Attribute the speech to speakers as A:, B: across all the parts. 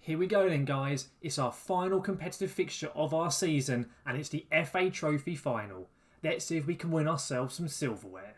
A: Here we go then, guys. It's our final competitive fixture of our season, and it's the FA Trophy final. Let's see if we can win ourselves some silverware.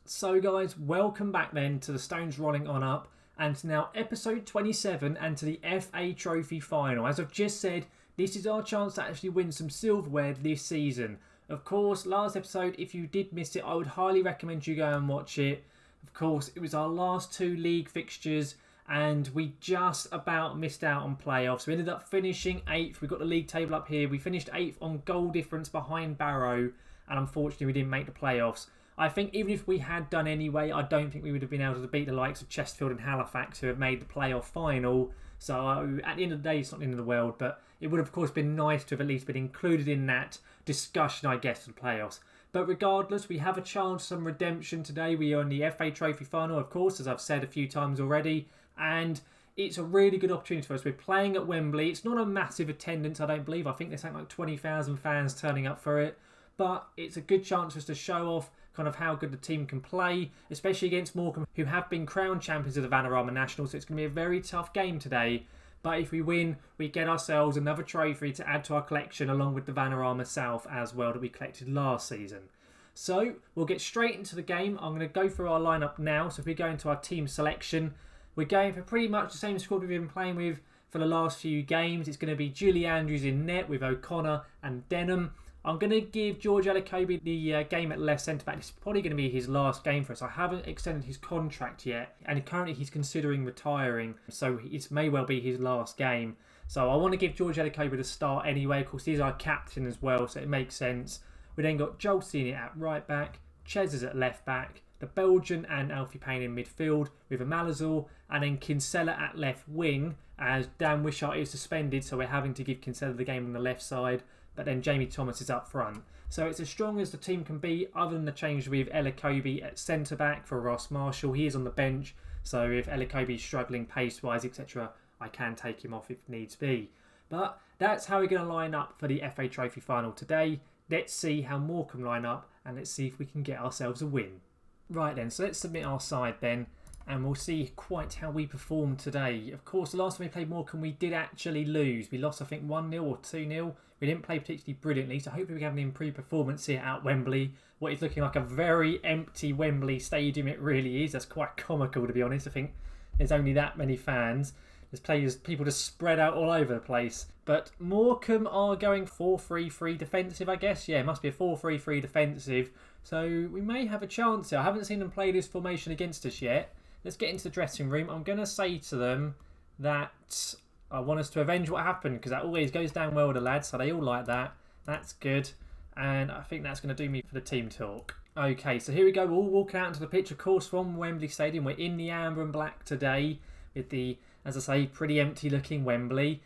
A: So guys, welcome back then to the Stones Rolling On Up, and to now episode 27 and to the FA Trophy final. As I've just said, this is our chance to actually win some silverware this season. Of course, last episode, if you did miss it, I would highly recommend you go and watch it. Of course, it was our last two league fixtures and we just about missed out on playoffs. We ended up finishing 8th. We've got the league table up here. We finished 8th on goal difference behind Barrow, and unfortunately we didn't make the playoffs. I think even if we had done anyway, I don't think we would have been able to beat the likes of Chesterfield and Halifax, who have made the playoff final. So at the end of the day, it's not the end of the world, but it would have, of course, been nice to have at least been included in that discussion, I guess, of the playoffs. But regardless, we have a chance of some redemption today. We are in the FA Trophy final, of course, as I've said a few times already, and it's a really good opportunity for us. We're playing at Wembley. It's not a massive attendance, I don't believe. I think there's something like 20,000 fans turning up for it, but it's a good chance for us to show off kind of how good the team can play, especially against Morecambe, who have been crowned champions of the Vanarama National, so it's going to be a very tough game today. But if we win, we get ourselves another trophy to add to our collection, along with the Vanarama South as well that we collected last season. So we'll get straight into the game. I'm going to go through our lineup now. So if we go into our team selection, we're going for pretty much the same squad we've been playing with for the last few games. It's going to be Julie Andrews in net with O'Connor and Denham. I'm going to give George Elokobi the game at left centre-back. This is probably going to be his last game for us. I haven't extended his contract yet, and currently he's considering retiring, so it may well be his last game. So I want to give George Elokobi the start anyway. Of course, he's our captain as well, so it makes sense. We then got Joel Senior at right back, Chezers at left back, the Belgian and Alfie Payne in midfield with a Malazor, and then Kinsella at left wing, as Dan Wishart is suspended, so we're having to give Kinsella the game on the left side. But then Jamie Thomas is up front. So it's as strong as the team can be, other than the change with Elokobi at centre-back for Ross Marshall. He is on the bench, so if Elokobi is struggling pace-wise, etc., I can take him off if needs be. But that's how we're going to line up for the FA Trophy final today. Let's see how Morecambe line up, and let's see if we can get ourselves a win. Right then, so let's submit our side then, and we'll see quite how we perform today. Of course, the last time we played Morecambe, we did actually lose. We lost, I think, 1-0 or 2-0. We didn't play particularly brilliantly, so hopefully we have an improved performance here at Wembley. What is looking like a very empty Wembley stadium, it really is. That's quite comical, to be honest. I think there's only that many fans. There's people just spread out all over the place. But Morecambe are going 4-3-3 defensive, I guess. Yeah, it must be a 4-3-3 defensive. So we may have a chance here. I haven't seen them play this formation against us yet. Let's get into the dressing room. I'm going to say to them that I want us to avenge what happened, because that always goes down well with the lads, so they all like that. That's good. And I think that's going to do me for the team talk. Okay, so here we go. We're all walking out into the pitch, of course, from Wembley Stadium. We're in the amber and black today with the, as I say, pretty empty looking Wembley.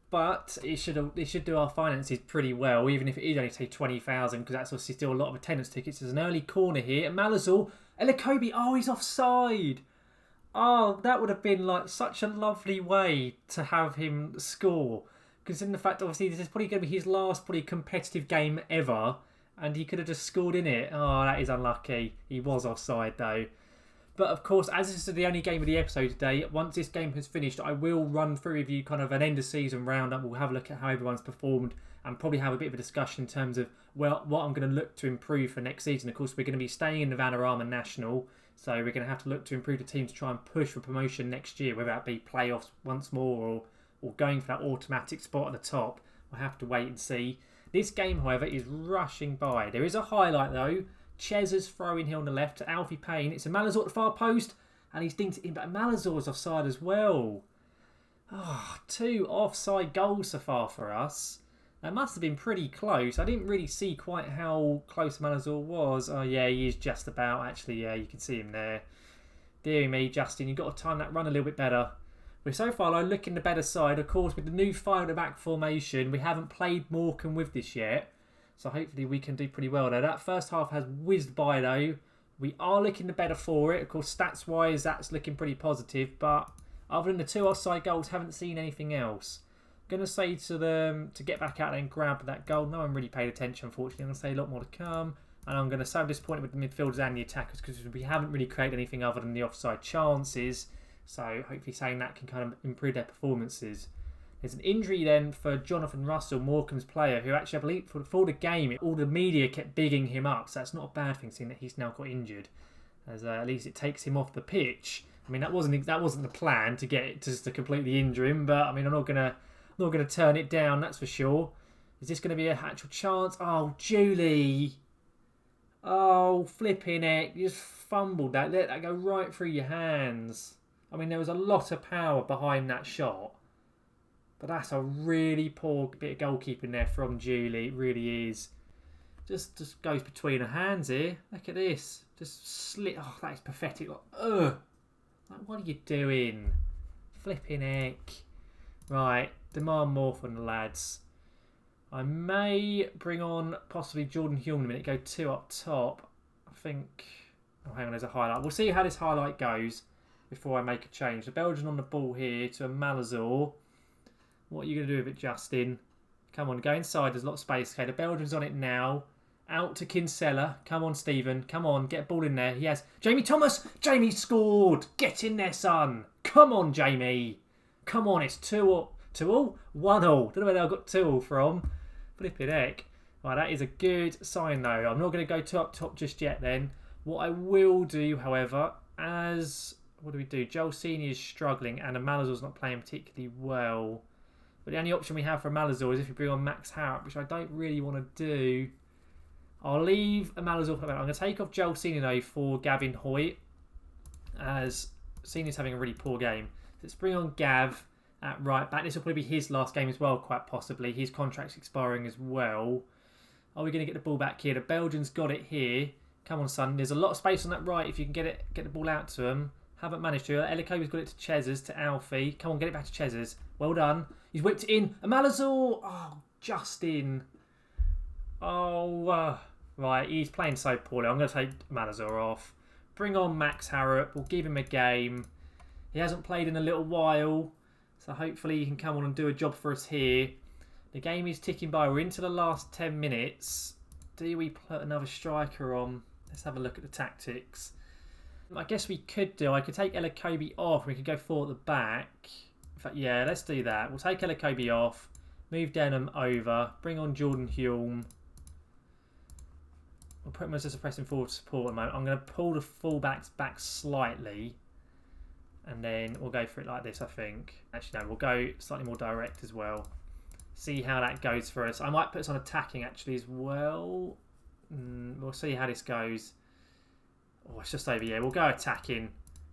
A: But it should do our finances pretty well, even if it is only, say, 20,000, because that's obviously still a lot of attendance tickets. There's an early corner here. And Malazor, Elokobi, oh, he's offside. Oh, that would have been like such a lovely way to have him score. Considering the fact, obviously, this is probably going to be his last probably competitive game ever. And he could have just scored in it. Oh, that is unlucky. He was offside though. But of course, as this is the only game of the episode today, once this game has finished, I will run through with you kind of an end of season roundup. We'll have a look at how everyone's performed and probably have a bit of a discussion in terms of, well, what I'm going to look to improve for next season. Of course, we're going to be staying in the Vanarama National, so we're going to have to look to improve the team to try and push for promotion next year, whether that be playoffs once more or going for that automatic spot at the top. We'll have to wait and see. This game, however, is rushing by. There is a highlight though. Chezers throwing here on the left to Alfie Payne. It's a Malazor at the far post, and he's dinked it in, but Malazor's offside as well. Oh, 2 offside goals so far for us. That must have been pretty close. I didn't really see quite how close Malazor was. Oh yeah, he is just about. Actually, yeah, you can see him there. Dear me, Justin, you've got to time that run a little bit better. We're so far though looking the better side. Of course, with the new 5-at-the-back formation, we haven't played Morecambe with this yet. So hopefully we can do pretty well there. That first half has whizzed by though. We are looking the better for it. Of course, stats-wise, that's looking pretty positive. But Other than the 2 offside goals, haven't seen anything else. Going to say to them to get back out there and grab that goal. No one really paid attention, unfortunately. I'm going to say a lot more to come. And I'm going to say I'm disappointed with the midfielders and the attackers because we haven't really created anything other than the offside chances. So hopefully saying that can kind of improve their performances. There's an injury then for Jonathan Russell, Morecambe's player, who actually, I believe, for the game, all the media kept bigging him up. So that's not a bad thing, seeing that he's now got injured. As at least it takes him off the pitch. I mean, that wasn't the plan to get it just to completely injure him. But I mean, I'm not gonna turn it down. That's for sure. Is this going to be a actual chance? Oh, Julie. Oh, flipping it. You just fumbled that. Let that go right through your hands. I mean, there was a lot of power behind that shot. But that's a really poor bit of goalkeeping there from Julie. It really is. Just goes between her hands here. Look at this. Just slit. Oh, that is pathetic. Ugh. Like, what are you doing? Flipping heck. Right. Demand more from the lads. I may bring on possibly Jordan Hume in a minute. Go 2 up top. I think... Oh, hang on. There's a highlight. We'll see how this highlight goes before I make a change. The Belgian on the ball here to a Malazor. What are you going to do with it, Justin? Come on. Go inside. There's a lot of space. Okay, the Belgian's on it now. Out to Kinsella. Come on, Stephen. Come on. Get a ball in there. He has... Jamie Thomas! Jamie scored! Get in there, son! Come on, Jamie! Come on, it's 2-all. 2-all? 1-all. Don't know where I got 2-all from. Flipping heck. Right, that is a good sign, though. I'm not going to go 2 up top just yet, then. What I will do, however, as... What do we do? Joel Senior is struggling, and Malazor's not playing particularly well. But the only option we have for Malazor is if we bring on Max Harrop, which I don't really want to do. I'll leave a Malazor for a moment. I'm going to take off Joel Senior, though, for Gavin Hoyt, as Senior's having a really poor game. Let's bring on Gav at right back. This will probably be his last game as well, quite possibly. His contract's expiring as well. Are we going to get the ball back here? The Belgians got it here. Come on, son. There's a lot of space on that right if you can get the ball out to him. Haven't managed to. Elikovi's got it to Chezers, to Alfie. Come on, get it back to Chezers. Well done. He's whipped it in. A Malazor. Oh, Justin. Oh, right. He's playing so poorly. I'm going to take Malazor off. Bring on Max Harrop. We'll give him a game. He hasn't played in a little while. So hopefully he can come on and do a job for us here. The game is ticking by. We're into the last 10 minutes. Do we put another striker on? Let's have a look at the tactics. I guess we could do. I could take Elikobi off. We could go 4 at the back. In fact, yeah, let's do that. We'll take Elikobi off. Move Denham over. Bring on Jordan Hume. We'll put him as a pressing forward support at the moment. I'm going to pull the fullbacks back slightly. And then we'll go for it like this, I think. Actually, no, we'll go slightly more direct as well. See how that goes for us. I might put us on attacking, actually, as well. We'll see how this goes. Oh, it's just over here. We'll go attacking.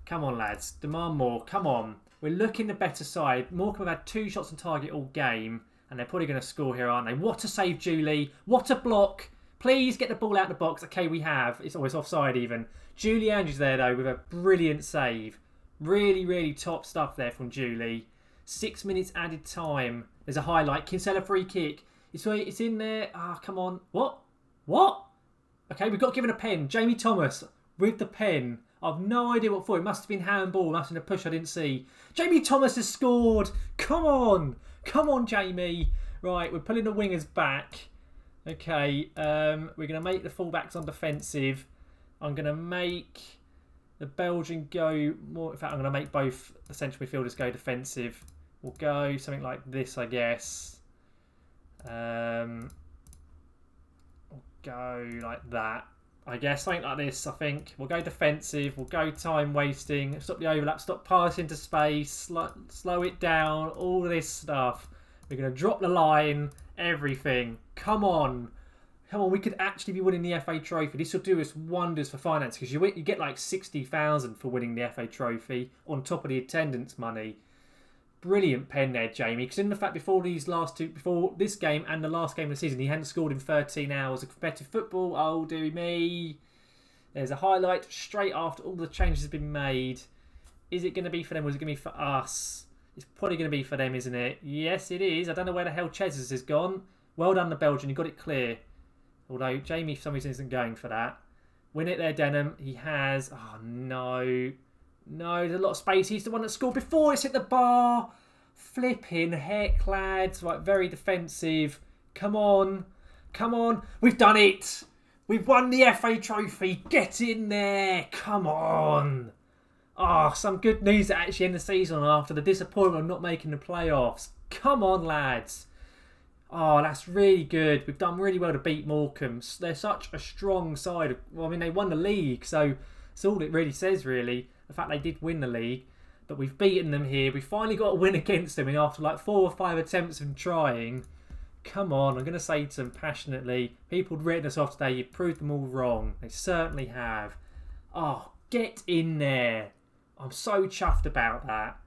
A: Come on, lads. Demand more. Come on. We're looking the better side. Morecambe have had 2 shots on target all game. And they're probably going to score here, aren't they? What a save, Julie. What a block. Please get the ball out of the box. Okay, we have. It's always offside even. Julie Andrews there, though, with a brilliant save. Really, really top stuff there from Julie. 6 minutes added time. There's a highlight. Kinsella free kick. It's in there. Ah, come on. What? Okay, we've got given a pen. Jamie Thomas with the pen. I've no idea what for. It must have been handball. Must have been a push I didn't see. Jamie Thomas has scored. Come on. Come on, Jamie. Right, we're pulling the wingers back. Okay, we're going to make the fullbacks on defensive. I'm going to make the Belgian go more. In fact, I'm going to make both the central midfielders go defensive. We'll go something like this, I guess. We'll go like that. I guess something like this, I think. We'll go defensive. We'll go time wasting. Stop the overlap. Stop passing to space. Slow it down. All this stuff. We're going to drop the line. Everything. Come on. Come on. We could actually be winning the FA Trophy. This will do us wonders for finance because you get like 60,000 for winning the FA Trophy on top of the attendance money. Brilliant pen there, Jamie. Because in the fact, before this game and the last game of the season, he hadn't scored in 13 hours of competitive football. Oh, dear me. There's a highlight straight after all the changes have been made. Is it going to be for them or is it going to be for us? It's probably going to be for them, isn't it? Yes, it is. I don't know where the hell Chezers has gone. Well done, the Belgian. You got it clear. Although Jamie, for some reason, isn't going for that. Win it there, Denham. He has. Oh, no. No, there's a lot of space. He's the one that scored before. It's hit the bar. Flipping heck, lads. Right, very defensive. Come on. Come on. We've done it. We've won the FA Trophy. Get in there. Come on. Some good news to actually end the season after the disappointment of not making the playoffs. Come on, lads. That's really good. We've done really well to beat Morecambe. They're such a strong side. Well, I mean, they won the league, so that's all it really says, really. The fact they did win the league. But we've beaten them here. We finally got a win against them after like 4 or 5 attempts of trying. Come on, I'm going to say to them passionately, people had written us off today. You've proved them all wrong. They certainly have. Get in there. I'm so chuffed about that.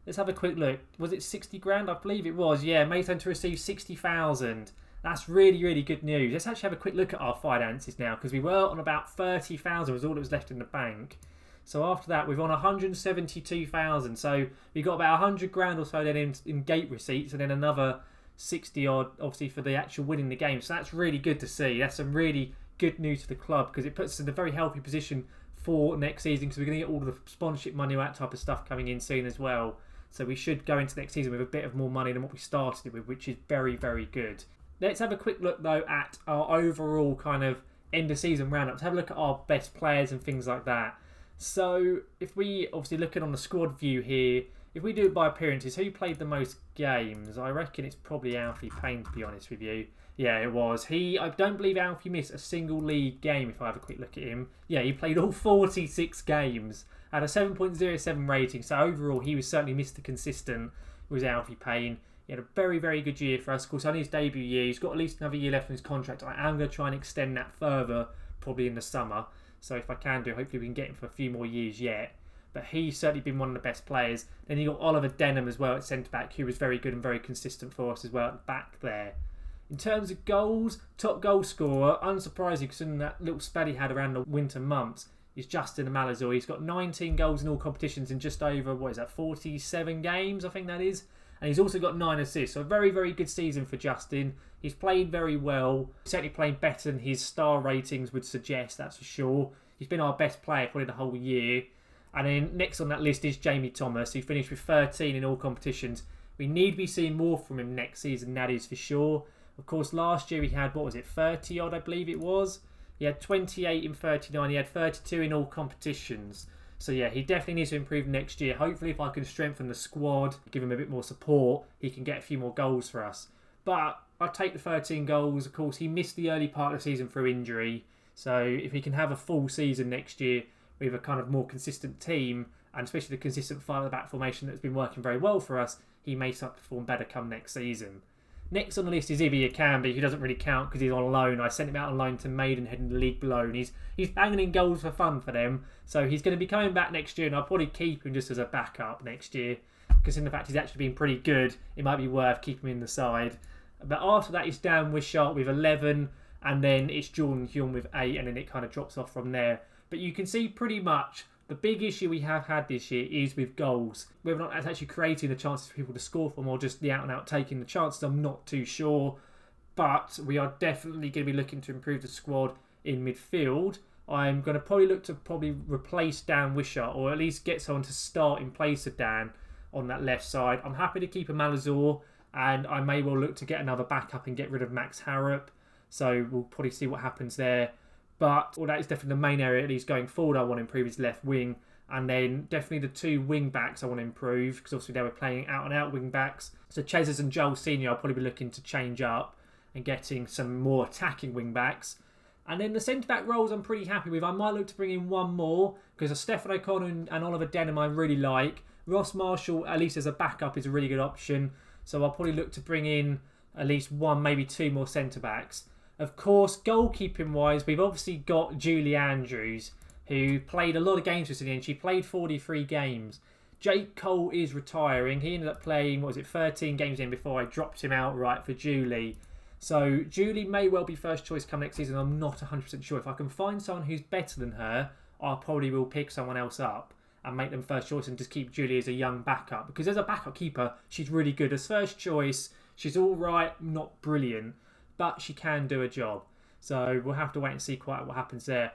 A: Let's have a quick look. Was it 60 grand? I believe it was. Yeah, Maidstone to receive 60,000. That's really, really good news. Let's actually have a quick look at our finances now, because we were on about 30,000 was all that was left in the bank. So after that, we've on 172,000. So we got about 100 grand or so then in gate receipts, and then another 60 odd, obviously, for the actual winning the game. So that's really good to see. That's some really good news for the club, because it puts us in a very healthy position for next season, because we're going to get all the sponsorship money, all that type of stuff coming in soon as well. So we should go into next season with a bit of more money than what we started it with, which is very, very good. Let's have a quick look, though, at our overall kind of end of season roundup. Let's have a look at our best players and things like that. So if we obviously looking on the squad view here, if we do it by appearances, who played the most games? I reckon it's probably Alfie Payne, to be honest with you. Yeah, it was. I don't believe Alfie missed a single league game, if I have a quick look at him. Yeah, he played all 46 games at a 7.07 rating. So overall, he was certainly Mr. Consistent, was Alfie Payne. He had a very, very good year for us. Of course, only his debut year. He's got at least another year left on his contract. I am going to try and extend that further, probably in the summer. So if I can do, hopefully we can get him for a few more years yet. But he's certainly been one of the best players. Then you got Oliver Denham as well at centre-back, who was very good and very consistent for us as well at the back there. In terms of goals, top goal scorer, unsurprising considering that little spell he had around the winter months, is Justin Malazor. He's got 19 goals in all competitions in just over, 47 games, I think that is. And he's also got 9 assists. So a very, very good season for Justin. He's played very well. Certainly playing better than his star ratings would suggest, that's for sure. He's been our best player probably the whole year. And then next on that list is Jamie Thomas, who finished with 13 in all competitions. We need to be seeing more from him next season, that is for sure. Of course, last year he had, 30 odd, I believe it was. He had 28 in 39. He had 32 in all competitions. So yeah, he definitely needs to improve next year. Hopefully, if I can strengthen the squad, give him a bit more support, he can get a few more goals for us. But I'll take the 13 goals. Of course, he missed the early part of the season through injury. So if he can have a full season next year with a kind of more consistent team, and especially the consistent five-at-the-back formation that's been working very well for us, he may start to perform better come next season. Next on the list is Ibi Akambi, who doesn't really count because he's on loan. I sent him out on loan to Maidenhead in the league below, and he's banging in goals for fun for them. So he's going to be coming back next year, and I'll probably keep him just as a backup next year. Because in the fact he's actually been pretty good, it might be worth keeping him in the side. But after that, it's Dan Wishart with 11, and then it's Jordan Hume with 8, and then it kind of drops off from there. But you can see pretty much the big issue we have had this year is with goals. Whether or not that's actually creating the chances for people to score from, or just the out-and-out taking the chances, I'm not too sure. But we are definitely going to be looking to improve the squad in midfield. I'm going to probably look to replace Dan Wishart, or at least get someone to start in place of Dan on that left side. I'm happy to keep a Malazor, and I may well look to get another backup and get rid of Max Harrop. So we'll probably see what happens there. But that is definitely the main area, at least going forward. I want to improve his left wing. And then definitely the 2 wing backs I want to improve, because obviously they were playing out-and-out wing backs. So Chezers and Joel Senior I'll probably be looking to change up and getting some more attacking wing backs. And then the centre-back roles I'm pretty happy with. I might look to bring in one more, because Stefan O'Connor and Oliver Denham I really like. Ross Marshall, at least as a backup, is a really good option. So I'll probably look to bring in at least 1, maybe 2 more centre-backs. Of course, goalkeeping-wise, we've obviously got Julie Andrews, who played a lot of games recently, and she played 43 games. Jake Cole is retiring. He ended up playing, 13 games in before I dropped him outright for Julie. So Julie may well be first choice come next season. I'm not 100% sure. If I can find someone who's better than her, I probably will pick someone else up and make them first choice and just keep Julie as a young backup. Because as a backup keeper, she's really good. As first choice, she's all right, not brilliant, but she can do a job. So we'll have to wait and see quite what happens there.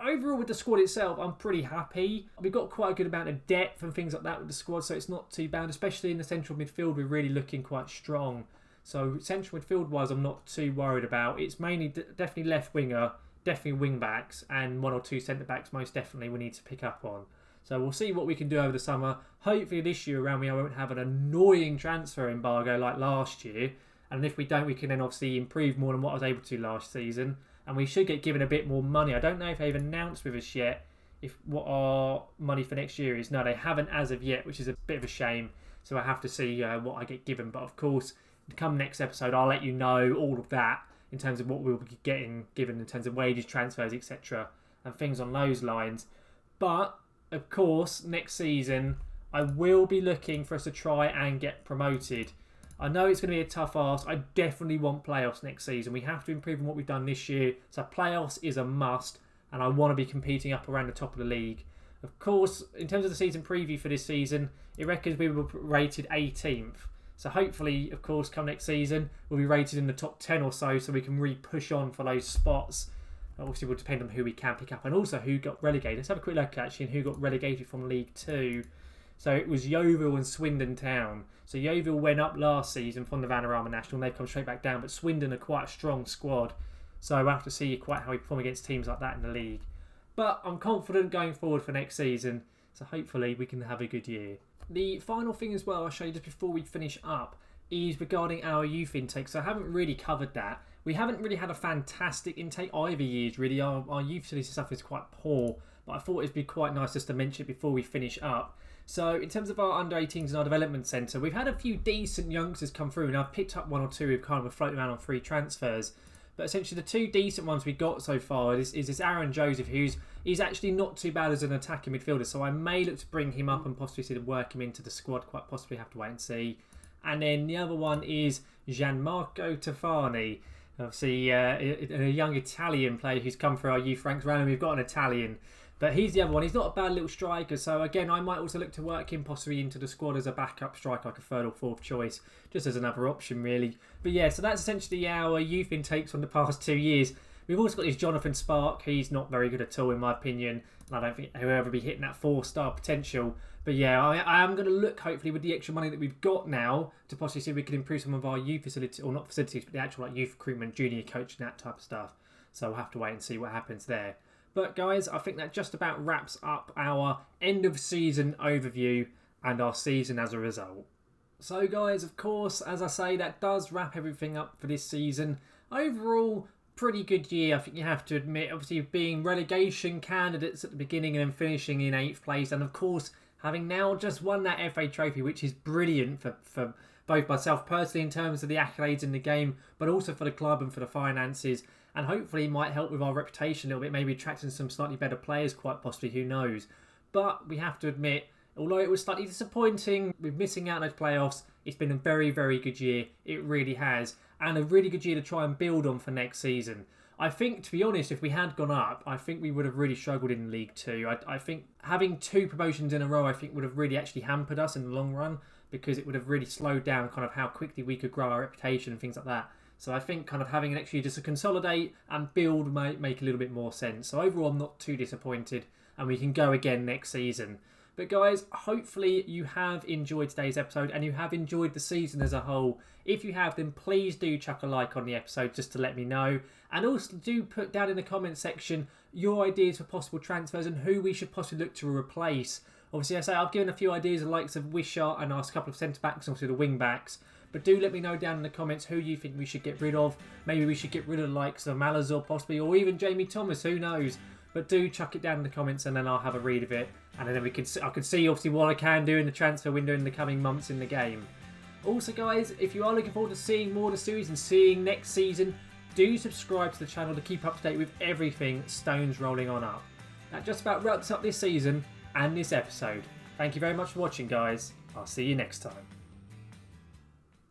A: overall with the squad itself, I'm pretty happy. We've got quite a good amount of depth and things like that with the squad, so it's not too bad, especially in the central midfield. We're really looking quite strong. So central midfield wise, I'm not too worried about. It's mainly definitely left winger, definitely wing backs, and 1 or 2 centre backs most definitely we need to pick up on. So we'll see what we can do over the summer. Hopefully this year around I won't have an annoying transfer embargo like last year. And if we don't, we can then obviously improve more than what I was able to last season. And we should get given a bit more money. I don't know if they've announced with us yet what our money for next year is. No, they haven't as of yet, which is a bit of a shame. So I have to see what I get given. But of course, come next episode, I'll let you know all of that in terms of what we'll be getting given in terms of wages, transfers, etc. and things on those lines. But of course, next season, I will be looking for us to try and get promoted. I know it's going to be a tough ask. I definitely want playoffs next season. We have to improve on what we've done this year. So playoffs is a must. And I want to be competing up around the top of the league. Of course, in terms of the season preview for this season, it reckons we were rated 18th. So hopefully, of course, come next season, we'll be rated in the top 10 or so we can really push on for those spots. Obviously, it will depend on who we can pick up and also who got relegated. Let's have a quick look, actually, and who got relegated from League 2. So it was Yeovil and Swindon Town. So Yeovil went up last season from the Vanarama National and they've come straight back down. But Swindon are quite a strong squad. So we'll have to see quite how we perform against teams like that in the league. But I'm confident going forward for next season. So hopefully we can have a good year. The final thing as well I'll show you just before we finish up is regarding our youth intake. So I haven't really covered that. We haven't really had a fantastic intake either years really. Our youth facility stuff is quite poor. But I thought it'd be quite nice just to mention it before we finish up. So in terms of our under 18s and our development centre, we've had a few decent youngsters come through and I've picked up 1 or 2 who've kind of floated around on free transfers. But essentially the 2 decent ones we got so far is this Aaron Joseph, he's actually not too bad as an attacking midfielder. So I may look to bring him up and possibly see to work him into the squad. Quite possibly have to wait and see. And then the other one is Gianmarco Tafani. Obviously a young Italian player who's come through our youth ranks. Randomly we've got an Italian. But he's the other one. He's not a bad little striker. So again, I might also look to work him possibly into the squad as a backup striker, like a 3rd or 4th choice, just as another option really. But yeah, so that's essentially our youth intakes from the past 2 years. We've also got this Jonathan Spark. He's not very good at all in my opinion. And I don't think he'll ever be hitting that 4-star potential. But yeah, I am going to look hopefully with the extra money that we've got now to possibly see if we can improve some of our youth facilities, or not facilities, but the actual like youth recruitment, junior coaching, that type of stuff. So we'll have to wait and see what happens there. But guys, I think that just about wraps up our end of season overview and our season as a result. So guys, of course, as I say, that does wrap everything up for this season. Overall, pretty good year, I think you have to admit. Obviously, being relegation candidates at the beginning and then finishing in 8th place. And of course, having now just won that FA trophy, which is brilliant for both myself personally in terms of the accolades in the game, but also for the club and for the finances. And hopefully it might help with our reputation a little bit, maybe attracting some slightly better players, quite possibly, who knows. But we have to admit, although it was slightly disappointing with missing out on those playoffs, it's been a very, very good year. It really has. And a really good year to try and build on for next season. I think, to be honest, if we had gone up, I think we would have really struggled in League 2. I think having 2 promotions in a row, I think would have really actually hampered us in the long run, because it would have really slowed down kind of how quickly we could grow our reputation and things like that. So I think kind of having an extra year just to consolidate and build might make a little bit more sense. So overall, I'm not too disappointed and we can go again next season. But guys, hopefully you have enjoyed today's episode and you have enjoyed the season as a whole. If you have, then please do chuck a like on the episode just to let me know. And also do put down in the comment section your ideas for possible transfers and who we should possibly look to replace. Obviously, I say I've given a few ideas, the likes of Wishart and asked a couple of centre-backs and obviously the wing-backs. But do let me know down in the comments who you think we should get rid of. Maybe we should get rid of the likes of Malazor possibly, or even Jamie Thomas, who knows. But do chuck it down in the comments and then I'll have a read of it. And then I can see obviously what I can do in the transfer window in the coming months in the game. Also guys, if you are looking forward to seeing more of the series and seeing next season, do subscribe to the channel to keep up to date with everything Stones Rolling On Up. That just about wraps up this season and this episode. Thank you very much for watching guys. I'll see you next time.